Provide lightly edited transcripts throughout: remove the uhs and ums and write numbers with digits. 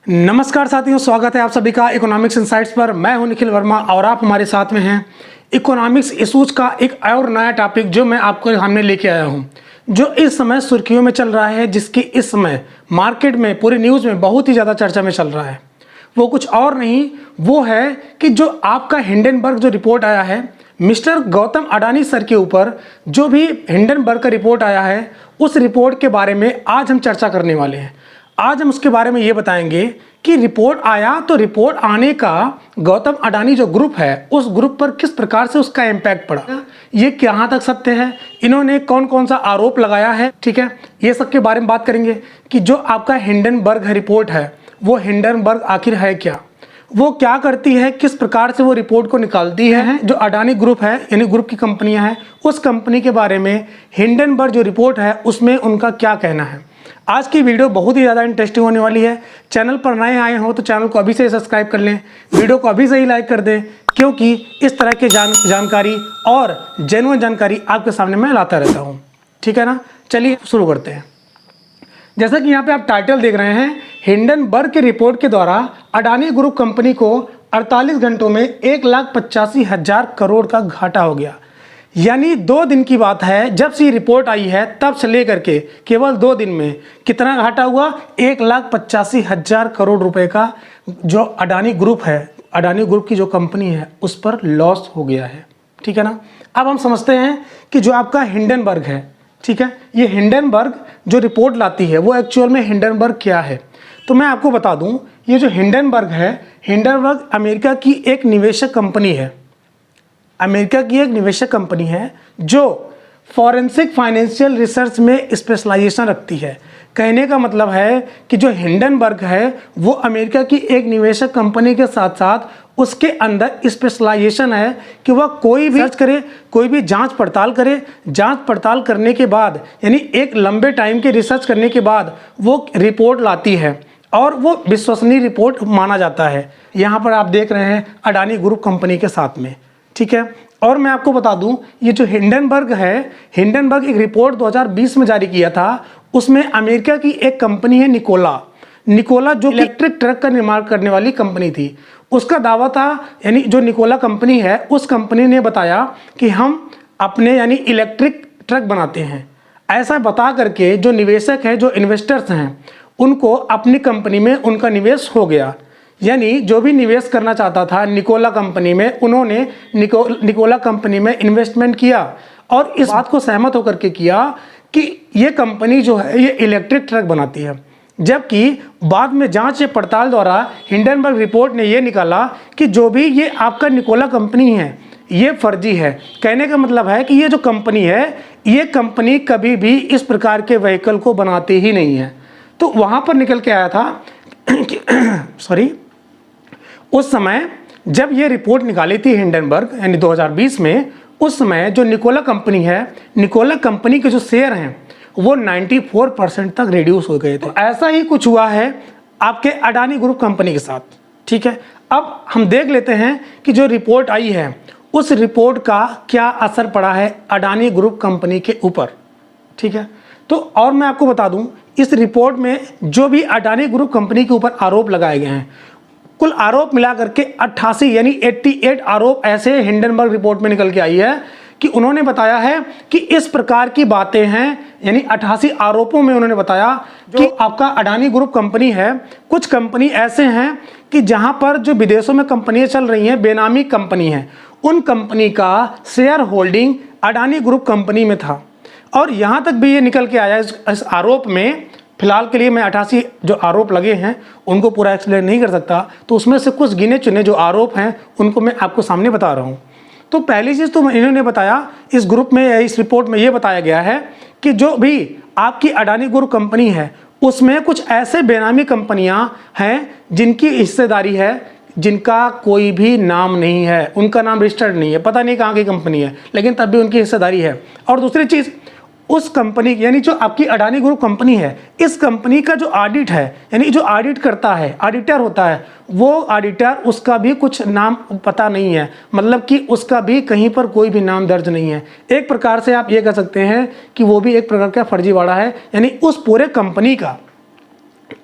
नमस्कार साथियों, स्वागत है आप सभी का इकोनॉमिक्स इनसाइट्स पर। मैं हूं निखिल वर्मा और आप हमारे साथ में हैं। इकोनॉमिक्स इशूज का एक और नया टॉपिक जो मैं आपको सामने लेके आया हूं, जो इस समय सुर्खियों में चल रहा है, जिसकी इस समय मार्केट में पूरी न्यूज़ में बहुत ही ज़्यादा चर्चा में चल रहा है। वो कुछ और नहीं, वो है कि जो आपका हिंडनबर्ग जो रिपोर्ट आया है मिस्टर गौतम अडानी सर के ऊपर, जो भी हिंडनबर्ग का रिपोर्ट आया है, उस रिपोर्ट के बारे में आज हम चर्चा करने वाले हैं। आज हम उसके बारे में ये बताएंगे कि रिपोर्ट आया तो रिपोर्ट आने का गौतम अडानी जो ग्रुप है उस ग्रुप पर किस प्रकार से उसका इम्पैक्ट पड़ा, ये कहाँ तक सत्य है, इन्होंने कौन कौन सा आरोप लगाया है, ठीक है, ये सब के बारे में बात करेंगे कि जो आपका हिंडनबर्ग रिपोर्ट है वो हिंडनबर्ग आखिर है क्या, वो क्या करती है, किस प्रकार से वो रिपोर्ट को निकालती है। जो अडानी ग्रुप है यानी ग्रुप की कंपनियां हैं, उस कंपनी के बारे में हिंडनबर्ग जो रिपोर्ट है उसमें उनका क्या कहना है। आज की वीडियो बहुत ही ज़्यादा इंटरेस्टिंग होने वाली है। चैनल पर नए आए हो तो चैनल को अभी से सब्सक्राइब कर लें, वीडियो को अभी से ही लाइक कर दें, क्योंकि इस तरह की जानकारी और जेन्युइन जानकारी आपके सामने मैं लाता रहता हूँ। ठीक है ना, चलिए शुरू करते हैं। जैसा कि यहाँ पे आप टाइटल देख रहे हैं, हिंडनबर्ग के रिपोर्ट के द्वारा अडानी ग्रुप कंपनी को 48 घंटों में 1,85,000 करोड़ का घाटा हो गया। यानी 2 दिन की बात है, जब से ये रिपोर्ट आई है तब से लेकर के केवल 2 दिन में कितना घाटा हुआ, 1,85,000 करोड़ रुपए का जो अडानी ग्रुप है, अडानी ग्रुप की जो कंपनी है उस पर लॉस हो गया है। ठीक है ना। अब हम समझते हैं कि जो आपका हिंडनबर्ग है, ठीक है, ये हिंडनबर्ग जो रिपोर्ट लाती है वो एक्चुअल में हिंडनबर्ग क्या है। तो मैं आपको बता दूं, ये जो हिंडनबर्ग है, हिंडनबर्ग अमेरिका की एक निवेशक कंपनी है। अमेरिका की एक निवेशक कंपनी है जो फॉरेंसिक फाइनेंशियल रिसर्च में स्पेशलाइजेशन रखती है। कहने का मतलब है कि जो हिंडनबर्ग है वो अमेरिका की एक निवेशक कंपनी के साथ साथ उसके अंदर स्पेशलाइजेशन है कि वह कोई भी सर्च करे, कोई भी जांच पड़ताल करे, जांच पड़ताल करने के बाद यानी एक लंबे टाइम के रिसर्च करने के बाद वो रिपोर्ट लाती है और वो विश्वसनीय रिपोर्ट माना जाता है। यहाँ पर आप देख रहे हैं अडानी ग्रुप कंपनी के साथ में। ठीक है, और मैं आपको बता दूं, ये जो हिंडनबर्ग है, हिंडनबर्ग एक रिपोर्ट 2020 में जारी किया था। उसमें अमेरिका की एक कंपनी है निकोला जो इलेक्ट्रिक ट्रक का निर्माण करने वाली कंपनी थी। उसका दावा था, यानी जो निकोला कंपनी है उस कंपनी ने बताया कि हम अपने यानी इलेक्ट्रिक ट्रक बनाते हैं। ऐसा बता करके जो निवेशक हैं, जो इन्वेस्टर्स हैं, उनको अपनी कंपनी में उनका निवेश हो गया। यानी जो भी निवेश करना चाहता था निकोला कंपनी में, उन्होंने निकोला कंपनी में इन्वेस्टमेंट किया और इस बात को सहमत होकर के किया कि ये कंपनी जो है ये इलेक्ट्रिक ट्रक बनाती है। जबकि बाद में जांच या पड़ताल द्वारा हिंडनबर्ग रिपोर्ट ने ये निकाला कि जो भी ये आपका निकोला कंपनी है ये फर्जी है। कहने का मतलब है कि ये जो कंपनी है, ये कंपनी कभी भी इस प्रकार के व्हीकल को बनाती ही नहीं है। तो वहाँ पर निकल के आया था सॉरी, उस समय जब ये रिपोर्ट निकाली थी हिंडनबर्ग यानी 2020 में, उस समय जो निकोला कंपनी है, निकोला कंपनी के जो शेयर हैं वो 94% तक रिड्यूस हो गए थे। तो ऐसा ही कुछ हुआ है आपके अडानी ग्रुप कंपनी के साथ। ठीक है, अब हम देख लेते हैं कि जो रिपोर्ट आई है उस रिपोर्ट का क्या असर पड़ा है अडानी ग्रुप कंपनी के ऊपर। ठीक है, तो और मैं आपको बता दूं, इस रिपोर्ट में जो भी अडानी ग्रुप कंपनी के ऊपर आरोप लगाए गए हैं, कुल आरोप मिला करके 88 यानी 88 आरोप ऐसे हिंडनबर्ग रिपोर्ट में निकल के आई है कि उन्होंने बताया है कि इस प्रकार की बातें हैं। यानी 88 आरोपों में उन्होंने बताया कि आपका अडानी ग्रुप कंपनी है, कुछ कंपनी ऐसे हैं कि जहां पर जो विदेशों में कंपनियां चल रही हैं, बेनामी कंपनी हैं, उन कंपनी का share holding Adani group company में था। और यहाँ तक भी ये निकल के आया इस आरोप में। फिलहाल के लिए मैं 88 जो आरोप लगे हैं उनको पूरा एक्सप्लेन नहीं कर सकता, तो उसमें से कुछ गिने चुने जो आरोप हैं उनको मैं आपको सामने बता रहा हूँ। तो पहली चीज़ तो इन्होंने बताया, इस ग्रुप में, इस रिपोर्ट में ये बताया गया है कि जो भी आपकी अडानी ग्रुप कंपनी है उसमें कुछ ऐसे बेनामी कंपनियां हैं जिनकी हिस्सेदारी है, जिनका कोई भी नाम नहीं है, उनका नाम रजिस्टर्ड नहीं है, पता नहीं कहाँ की कंपनी है, लेकिन तब भी उनकी हिस्सेदारी है। और दूसरी चीज़, उस कंपनी यानी जो आपकी अडानी ग्रुप कंपनी है, इस कंपनी का जो ऑडिट है, यानी जो ऑडिट करता है, ऑडिटर होता है, वो ऑडिटर, उसका भी कुछ नाम पता नहीं है, मतलब कि उसका भी कहीं पर कोई भी नाम दर्ज नहीं है। एक प्रकार से आप ये कह सकते हैं कि वो भी एक प्रकार का फर्जीवाड़ा है। यानी उस पूरे कंपनी का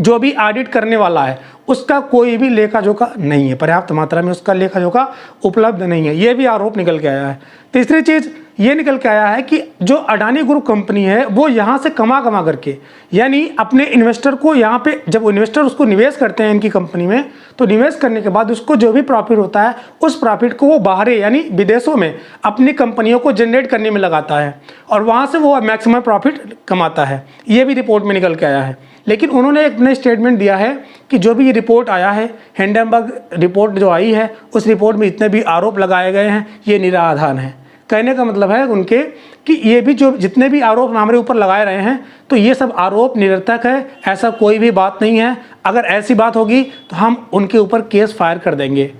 जो भी ऑडिट करने वाला है उसका कोई भी लेखा जोखा नहीं है, पर्याप्त मात्रा में उसका लेखा जोखा उपलब्ध नहीं है। ये भी आरोप निकल के आया है। तीसरी चीज़ ये निकल के आया है कि जो अडानी ग्रुप कंपनी है वो यहाँ से कमा करके, यानी अपने इन्वेस्टर को यहाँ पे, जब इन्वेस्टर उसको निवेश करते हैं इनकी कंपनी में, तो निवेश करने के बाद उसको जो भी प्रॉफिट होता है उस प्रॉफिट को वो बाहर यानी विदेशों में अपनी कंपनियों को जनरेट करने में लगाता है और वहाँ से वो मैक्सिमम प्रॉफिट कमाता है। ये भी रिपोर्ट में निकल के आया है। लेकिन उन्होंने एक नया स्टेटमेंट दिया है कि जो भी ये रिपोर्ट आया है, हिंडनबर्ग रिपोर्ट जो आई है, उस रिपोर्ट में जितने भी आरोप लगाए गए हैं ये निराधार हैं। कहने का मतलब है उनके कि ये भी जो जितने भी आरोप हमारे ऊपर लगाए रहे हैं तो ये सब आरोप निरर्थक है, ऐसा कोई भी बात नहीं है। अगर ऐसी बात होगी तो हम उनके ऊपर केस फायर कर देंगे,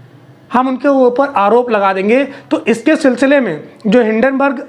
हम उनके ऊपर आरोप लगा देंगे। तो इसके सिलसिले में जो हिंडनबर्ग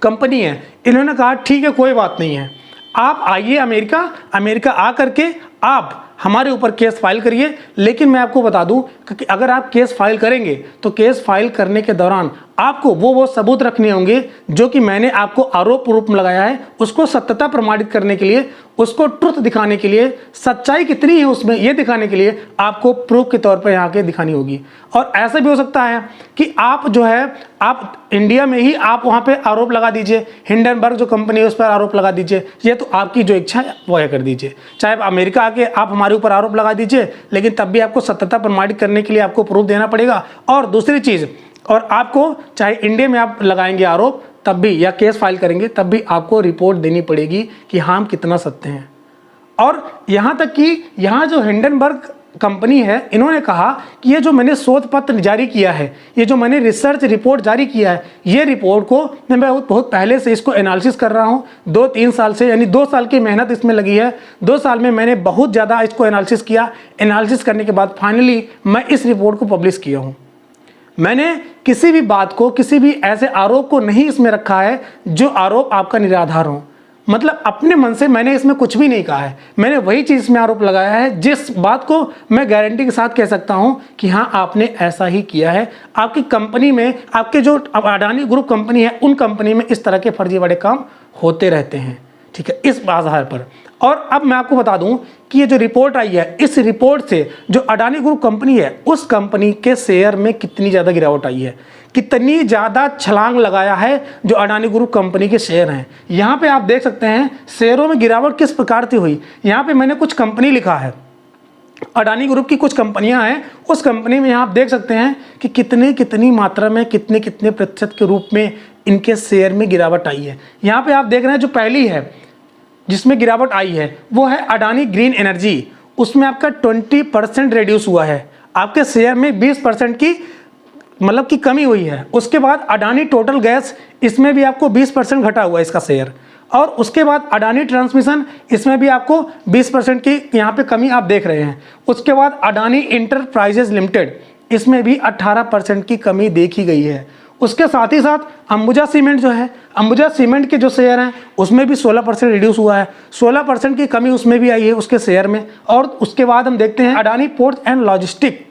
कंपनी है, इन्होंने कहा ठीक है कोई बात नहीं है, आप आइए अमेरिका आ करके आप हमारे ऊपर केस फाइल करिए। लेकिन मैं आपको बता दूं कि अगर आप केस फाइल करेंगे तो केस फाइल करने के दौरान आपको वो सबूत रखने होंगे जो कि मैंने आपको आरोप रूप में लगाया है, उसको सत्यता प्रमाणित करने के लिए, उसको ट्रुथ दिखाने के लिए, सच्चाई कितनी है उसमें ये दिखाने के लिए आपको प्रूफ के तौर पर यहाँ के दिखानी होगी। और ऐसा भी हो सकता है कि आप जो है आप इंडिया में ही आप वहाँ पे आरोप लगा दीजिए, हिंडनबर्ग जो कंपनी है उस पर आरोप लगा दीजिए। ये तो आपकी जो इच्छा है वो है कर दीजिए, चाहे अमेरिका आके आप हमारे ऊपर आरोप लगा दीजिए, लेकिन तब भी आपको सत्यता प्रमाणित करने के लिए आपको प्रूफ देना पड़ेगा। और दूसरी चीज़, और आपको चाहे इंडिया में आप लगाएंगे आरोप तब भी, या केस फाइल करेंगे तब भी आपको रिपोर्ट देनी पड़ेगी कि हाँ हम कितना सत्य हैं। और यहाँ तक कि यहाँ जो हिंडनबर्ग कंपनी है, इन्होंने कहा कि ये जो मैंने शोध पत्र जारी किया है, ये जो मैंने रिसर्च रिपोर्ट जारी किया है, ये रिपोर्ट को मैं बहुत पहले से इसको एनालिसिस कर रहा हूँ, 2-3 साल से, यानी 2 साल की मेहनत इसमें लगी है। 2 साल में मैंने बहुत ज़्यादा इसको एनालिसिस किया। एनालिसिस करने के बाद फाइनली मैं इस रिपोर्ट को पब्लिश किया हूँ। मैंने किसी भी बात को, किसी भी ऐसे आरोप को नहीं इसमें रखा है जो आरोप आपका निराधार हो। मतलब अपने मन से मैंने इसमें कुछ भी नहीं कहा है, मैंने वही चीज़ में आरोप लगाया है जिस बात को मैं गारंटी के साथ कह सकता हूं कि हाँ आपने ऐसा ही किया है। आपकी कंपनी में, आपके जो अडानी ग्रुप कंपनी है, उन कंपनी में इस तरह के फर्जीवाड़े काम होते रहते हैं, ठीक है, इस आधार पर। और अब मैं आपको बता दूं कि ये जो रिपोर्ट आई है, इस रिपोर्ट से जो अडानी ग्रुप कंपनी है उस कंपनी के शेयर में कितनी ज़्यादा गिरावट आई है, कितनी ज़्यादा छलांग लगाया है जो अडानी ग्रुप कंपनी के शेयर हैं। यहाँ पे आप देख सकते हैं शेयरों में गिरावट किस प्रकार से हुई। यहाँ पे मैंने कुछ कंपनी लिखा है, अडानी ग्रुप की कुछ कंपनियां हैं, उस कंपनी में यहाँ आप देख सकते हैं कि कितनी मात्रा में, कितने प्रतिशत के रूप में इनके शेयर में गिरावट आई है। यहाँ पे आप देख रहे हैं जो पहली है जिसमें गिरावट आई है वो है अडानी ग्रीन एनर्जी, उसमें आपका 20% रिड्यूस हुआ है, आपके शेयर में 20% की मतलब की कमी हुई है। उसके बाद अडानी टोटल गैस, इसमें भी आपको 20% घटा हुआ है इसका शेयर। और उसके बाद अडानी ट्रांसमिशन, इसमें भी आपको 20% की यहाँ पे कमी आप देख रहे हैं। उसके बाद अडानी इंटरप्राइजेज लिमिटेड, इसमें भी 18% की कमी देखी गई है। उसके साथ ही साथ अंबुजा सीमेंट जो है, अंबुजा सीमेंट के जो शेयर हैं उसमें भी 16% रिड्यूस हुआ है, 16% की कमी उसमें भी आई है उसके शेयर में। और उसके बाद हम देखते हैं अडानी पोर्ट एंड लॉजिस्टिक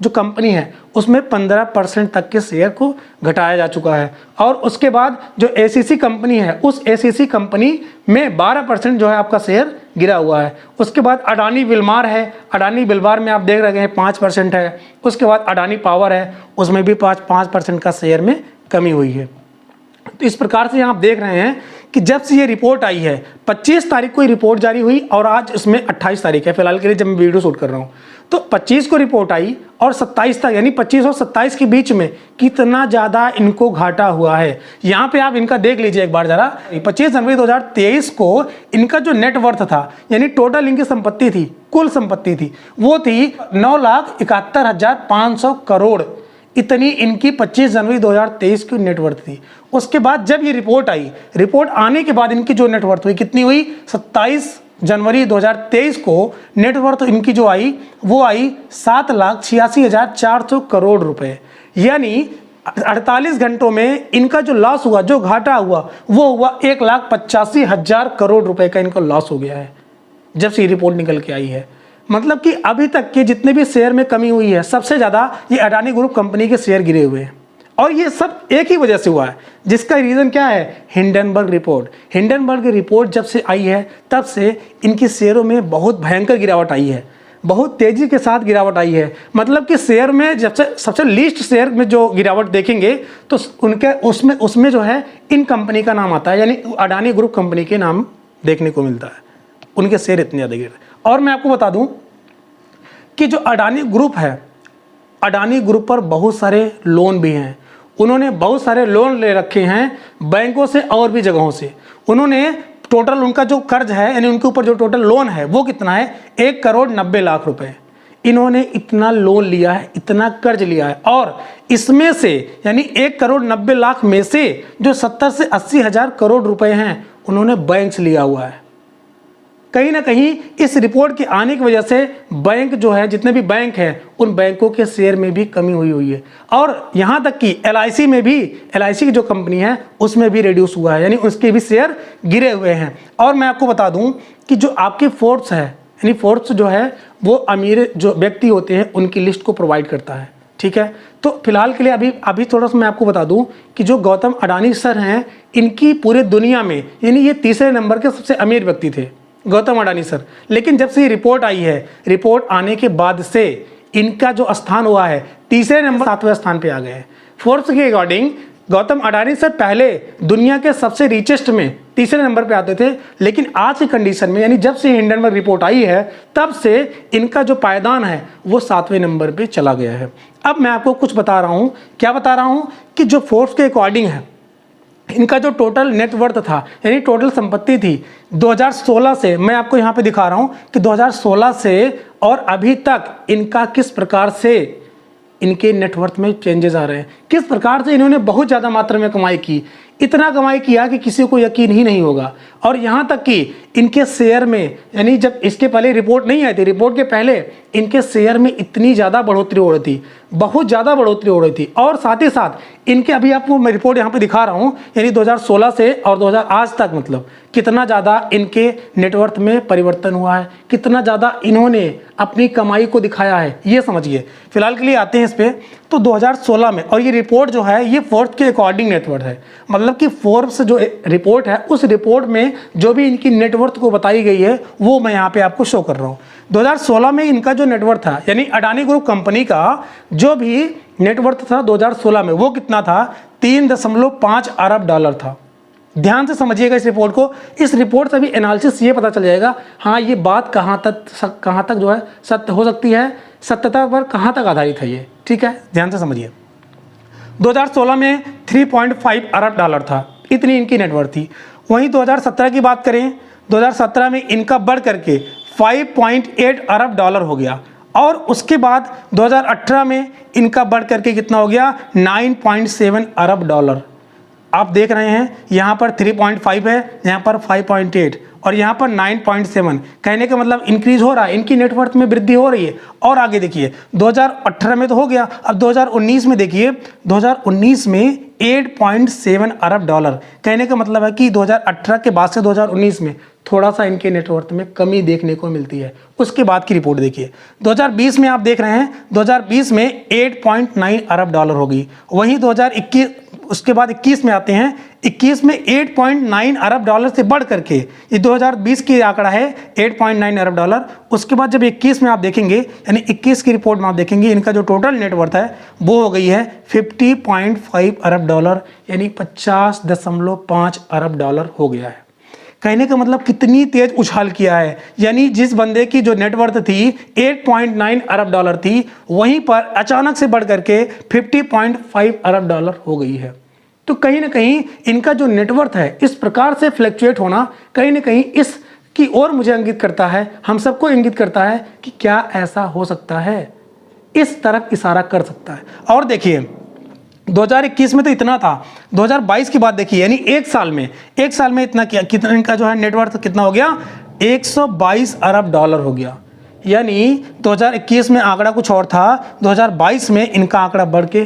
जो कंपनी है उसमें 15% तक के शेयर को घटाया जा चुका है। और उसके बाद जो एसीसी कंपनी है, उस एसीसी कंपनी में 12% जो है आपका शेयर गिरा हुआ है। उसके बाद अडानी विलमार है, अडानी विलमार में आप देख रहे हैं 5% है। उसके बाद अडानी पावर है, उसमें भी 5% का शेयर में कमी हुई है। तो इस प्रकार से यहाँ आप देख रहे हैं कि जब से ये रिपोर्ट आई है, 25 तारीख को ये रिपोर्ट जारी हुई और आज इसमें 28 तारीख है फिलहाल के लिए जब मैं वीडियो शूट कर रहा हूँ। तो 25 को रिपोर्ट आई और 27 तक, यानी 25 और 27 के बीच में कितना ज़्यादा इनको घाटा हुआ है। यहाँ पे आप इनका देख लीजिए एक बार ज़रा। 25 जनवरी 2023 को इनका जो नेटवर्थ था, यानी टोटल इनकी संपत्ति थी, कुल संपत्ति थी, वो थी 9,71,500 करोड़। इतनी इनकी 25 जनवरी 2023 की नेटवर्थ थी। उसके बाद जब ये रिपोर्ट आई, रिपोर्ट आने के बाद इनकी जो नेटवर्थ हुई कितनी हुई, 27 जनवरी 2023 को नेटवर्थ इनकी जो आई वो आई 7,86,400 करोड़ रुपए। यानी 48 घंटों में इनका जो लॉस हुआ, जो घाटा हुआ, वो हुआ 1,85,000 करोड़ रुपए का इनका लॉस हो गया है जब से ये रिपोर्ट निकल के आई है। मतलब कि अभी तक के जितने भी शेयर में कमी हुई है, सबसे ज़्यादा ये अडानी ग्रुप कंपनी के शेयर गिरे हुए हैं। और ये सब एक ही वजह से हुआ है, जिसका रीज़न क्या है, हिंडनबर्ग रिपोर्ट। हिंडनबर्ग रिपोर्ट जब से आई है तब से इनके शेयरों में बहुत भयंकर गिरावट आई है। बहुत तेज़ी के साथ गिरावट आई है। मतलब कि शेयर में जब से सबसे लीस्ट शेयर में जो गिरावट देखेंगे तो उनके उसमें जो है इन कंपनी का नाम आता है, यानी अडानी ग्रुप कंपनी के नाम देखने को मिलता है। उनके शेयर इतने ज़्यादा गिर। और मैं आपको बता दूं कि जो अडानी ग्रुप है, अडानी ग्रुप पर बहुत सारे लोन भी हैं। उन्होंने बहुत सारे लोन ले रखे हैं बैंकों से और भी जगहों से। उन्होंने टोटल उनका जो कर्ज है, यानी उनके ऊपर जो टोटल लोन है वो कितना है, 1,90,00,000 रुपए। इन्होंने इतना लोन लिया है, इतना कर्ज लिया है, और इसमें से यानी 1,90,00,000 में से जो 70 से 80 हज़ार करोड़ रुपए हैं उन्होंने बैंक से लिया हुआ है। कहीं ना कहीं इस रिपोर्ट के आने की वजह से बैंक जो है, जितने भी बैंक हैं उन बैंकों के शेयर में भी कमी हुई है। और यहाँ तक कि LIC में भी, LIC की जो कंपनी है उसमें भी रिड्यूस हुआ है, यानी उसके भी शेयर गिरे हुए हैं। और मैं आपको बता दूं कि जो आपकी फोर्ब्स है, यानी फोर्ब्स जो है वो अमीर जो व्यक्ति होते हैं उनकी लिस्ट को प्रोवाइड करता है। ठीक है, तो फिलहाल के लिए अभी थोड़ा सा मैं आपको बता दूं कि जो गौतम अडानी सर हैं, इनकी पूरे दुनिया में यानी ये तीसरे नंबर के सबसे अमीर व्यक्ति थे, गौतम अडानी सर। लेकिन जब से ये रिपोर्ट आई है, रिपोर्ट आने के बाद से इनका जो स्थान हुआ है तीसरे नंबर 7वें स्थान पे आ गए हैं। फोर्ब्स के अकॉर्डिंग गौतम अडानी सर पहले दुनिया के सबसे रिचेस्ट में तीसरे नंबर पे आते थे, लेकिन आज की कंडीशन में यानी जब से हिंडनबर्ग रिपोर्ट आई है तब से इनका जो पायदान है वो 7वें नंबर पे चला गया है। अब मैं आपको कुछ बता रहा हूँ, क्या बता रहा हूँ कि जो फोर्ब्स के अकॉर्डिंग है, इनका जो टोटल नेटवर्थ था यानी टोटल संपत्ति थी 2016 से, मैं आपको यहाँ पे दिखा रहा हूँ कि 2016 से और अभी तक इनका किस प्रकार से इनके नेटवर्थ में चेंजेस आ रहे हैं, किस प्रकार से इन्होंने बहुत ज़्यादा मात्रा में कमाई की। इतना कमाई किया कि किसी को यकीन ही नहीं होगा। और यहाँ तक कि इनके शेयर में, यानी जब इसके पहले रिपोर्ट नहीं आई थी, रिपोर्ट के पहले इनके शेयर में इतनी ज़्यादा बढ़ोतरी हो रही थी, बहुत ज़्यादा बढ़ोतरी हो रही थी। और साथ ही साथ इनके, अभी आपको मैं रिपोर्ट यहाँ पे दिखा रहा हूँ, यानी 2016 से और 2000 आज तक मतलब कितना ज़्यादा इनके नेटवर्थ में परिवर्तन हुआ है, कितना ज़्यादा इन्होंने अपनी कमाई को दिखाया है, ये समझिए। फिलहाल के लिए आते हैं इस पर। तो 2016 में, और ये रिपोर्ट जो है ये फोर्ब्स के अकॉर्डिंग नेटवर्थ है, मतलब कि फोर्ब्स जो रिपोर्ट है उस रिपोर्ट में जो भी इनकी नेटवर्थ को बताई गई है वो मैं यहाँ पे आपको शो कर रहा हूँ। 2016 में इनका जो नेटवर्थ था, यानी अडानी ग्रुप कंपनी का जो भी नेटवर्थ था 2016 में, वो कितना था, 3.5 अरब डॉलर था। ध्यान से समझिएगा इस रिपोर्ट को। इस रिपोर्ट से भी एनालिसिस ये पता चल जाएगा, हाँ ये बात कहाँ तक जो है सत्य हो सकती है, सत्यता पर कहाँ तक आधारित है ये। ठीक है, ध्यान से समझिए। 2016 में 3.5 अरब डॉलर था, इतनी इनकी नेटवर्थ थी। वहीं 2017 की बात करें, 2017 में इनका बढ़ करके 5.8 अरब डॉलर हो गया। और उसके बाद 2018 में इनका बढ़ करके कितना हो गया, 9.7 अरब डॉलर। आप देख रहे हैं यहाँ पर 3.5 है, यहाँ पर 5.8 और यहाँ पर 9.7। कहने का मतलब इंक्रीज हो रहा है, इनकी नेटवर्थ में वृद्धि हो रही है। और आगे देखिए 2018 में तो हो गया, अब 2019 में देखिए, 2019 में 8.7 अरब डॉलर। कहने का मतलब है कि 2018 के बाद से 2019 में थोड़ा सा इनके नेटवर्थ में कमी देखने को मिलती है। उसके बाद की रिपोर्ट देखिए, 2020 में आप देख रहे हैं, 2020 में 8.9 अरब डॉलर होगी। वहीं 2021, उसके बाद 21 में आते हैं, 21 में 8.9 अरब डॉलर से बढ़ करके, ये 2020 की आंकड़ा है 8.9 अरब डॉलर। उसके बाद जब 21 में आप देखेंगे, यानी 21 की रिपोर्ट में आप देखेंगे, इनका जो टोटल नेटवर्थ है वो हो गई है 50.5 अरब डॉलर, यानी 50.5 अरब डॉलर हो गया है। कहने का मतलब कितनी तेज उछाल किया है, यानी जिस बंदे की जो नेटवर्थ थी 8.9 अरब डॉलर थी, वहीं पर अचानक से बढ़ करके 50.5 अरब डॉलर हो गई है। तो कहीं ना कहीं इनका जो नेटवर्थ है इस प्रकार से फ्लक्चुएट होना कहीं ना कहीं इस की ओर मुझे इंगित करता है, हम सबको इंगित करता है कि क्या ऐसा हो सकता है, इस तरफ इशारा कर सकता है। और देखिए 2021 में तो इतना था, 2022 की बात देखिए, यानी एक साल में इतना कितना इनका जो है नेटवर्थ कितना हो गया, 122 अरब डॉलर हो गया। यानी 2021 में आंकड़ा कुछ और था, 2022 में इनका आंकड़ा बढ़ के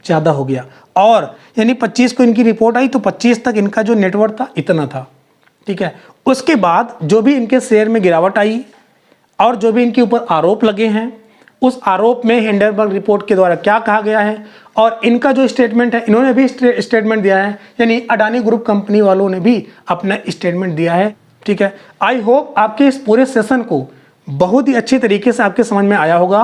ज़्यादा हो गया। और यानी 25 को इनकी रिपोर्ट आई तो 25 तक इनका जो नेटवर्थ था इतना था। ठीक है, उसके बाद जो भी इनके शेयर में गिरावट आई और जो भी इनके ऊपर आरोप लगे हैं, उस आरोप में हिंडनबर्ग रिपोर्ट के द्वारा क्या कहा गया है और इनका जो स्टेटमेंट है, इन्होंने भी स्टेटमेंट दिया है, यानी अडानी ग्रुप कंपनी वालों ने भी अपना स्टेटमेंट दिया है। ठीक है, आई होप आपके इस पूरे सेशन को बहुत ही अच्छे तरीके से आपके समझ में आया होगा।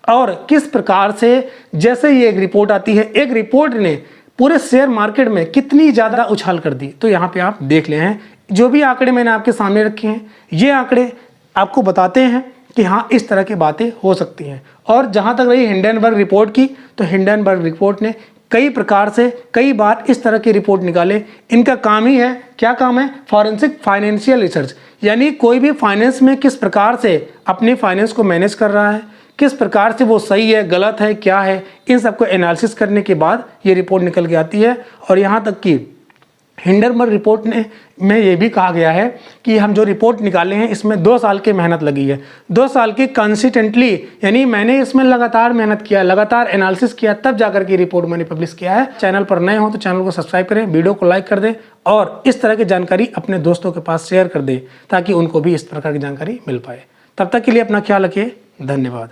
और किस प्रकार से जैसे ये एक रिपोर्ट आती है, एक रिपोर्ट ने पूरे शेयर मार्केट में कितनी ज़्यादा उछाल कर दी। तो यहाँ पे आप देख ले हैं, जो भी आंकड़े मैंने आपके सामने रखे हैं, ये आंकड़े आपको बताते हैं कि हाँ इस तरह की बातें हो सकती हैं। और जहाँ तक रही हिंडनबर्ग रिपोर्ट की, तो हिंडनबर्ग रिपोर्ट ने कई प्रकार से कई बार इस तरह की रिपोर्ट निकाले। इनका काम ही है, क्या काम है? फॉरेंसिक फाइनेंशियल रिसर्च, यानी कोई भी फाइनेंस में किस प्रकार से अपने फाइनेंस को मैनेज कर रहा है, किस प्रकार से वो सही है, गलत है, क्या है, इन सबको एनालिसिस करने के बाद ये रिपोर्ट निकल के आती है। और यहाँ तक कि हिंडनबर्ग रिपोर्ट में ये भी कहा गया है कि हम जो रिपोर्ट निकाले हैं इसमें 2 साल की मेहनत लगी है, 2 साल की कंसिस्टेंटली, यानी मैंने इसमें लगातार मेहनत किया, लगातार एनालिसिस किया, तब जाकर के रिपोर्ट मैंने पब्लिश किया है। चैनल पर नए हो तो चैनल को सब्सक्राइब करें, वीडियो को लाइक कर दें और इस तरह की जानकारी अपने दोस्तों के पास शेयर कर दें ताकि उनको भी इस प्रकार की जानकारी मिल पाए। तब तक के लिए अपना ख्याल रखिए। धन्यवाद।